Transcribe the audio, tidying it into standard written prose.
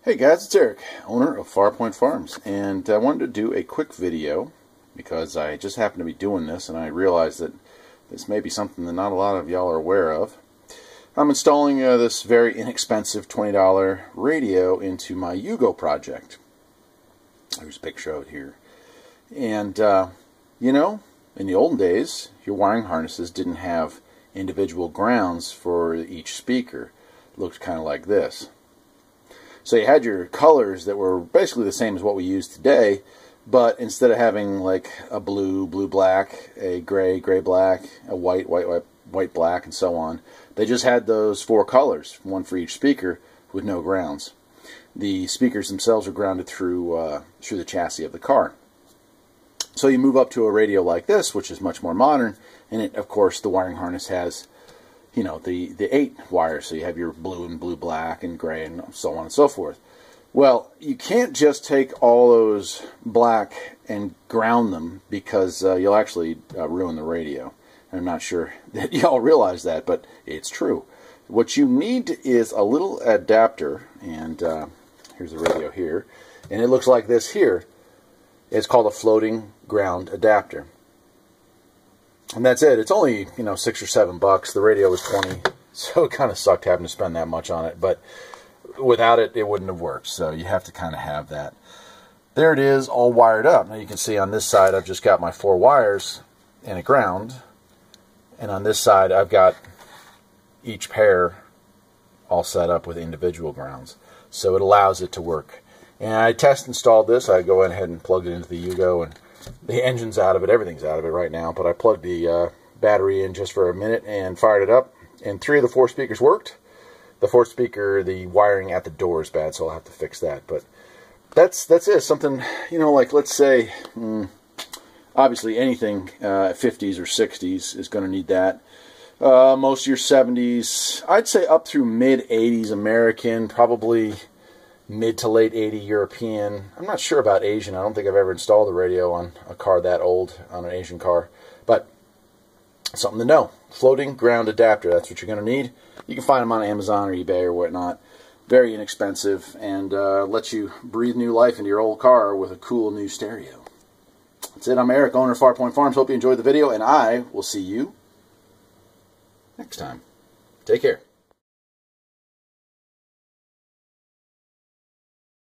Hey guys, it's Eric, owner of Farpoint Farms, and I wanted to do a quick video because I just happen to be doing this and I realized that this may be something that not a lot of y'all are aware of. I'm installing this very inexpensive $20 radio into my Yugo project. There's a picture out here. And, you know, in the olden days, your wiring harnesses didn't have individual grounds for each speaker. It looked kind of like this. So you had your colors that were basically the same as what we use today, but instead of having like a blue, blue-black, a gray, gray-black, a white, white-black, and so on, they just had those four colors, one for each speaker, with no grounds. The speakers themselves are grounded through the chassis of the car. So you move up to a radio like this, which is much more modern, and it, of course, the wiring harness has, you know, the 8 wires, so you have your blue and blue-black and gray and so on and so forth. Well, you can't just take all those black and ground them because you'll actually ruin the radio. I'm not sure that y'all realize that, but it's true. What you need is a little adapter, and here's the radio here, and it looks like this here. It's called a floating ground adapter. And that's it. It's only, you know, $6 or $7. The radio was $20, so it kind of sucked having to spend that much on it. But without it, it wouldn't have worked. So you have to kind of have that. There it is, all wired up. Now you can see on this side, I've just got my 4 wires and a ground. And on this side, I've got each pair all set up with individual grounds. So it allows it to work. And I test installed this. I go ahead and plugged it into the Yugo, and the engine's out of it, everything's out of it right now, but I plugged the battery in just for a minute and fired it up, and 3 of the 4 speakers worked. The 4th speaker, the wiring at the door is bad, so I'll have to fix that. But that's it. Something, you know, like let's say, obviously anything 50s or 60s is going to need that. Most of your 70s, I'd say up through mid-80s American, probably mid to late 80 European. I'm not sure about Asian. I don't think I've ever installed a radio on a car that old, on an Asian car. But something to know. Floating ground adapter, that's what you're going to need. You can find them on Amazon or eBay or whatnot. Very inexpensive, and lets you breathe new life into your old car with a cool new stereo. That's it. I'm Eric, owner of Farpoint Farms. Hope you enjoyed the video, and I will see you next time. Take care.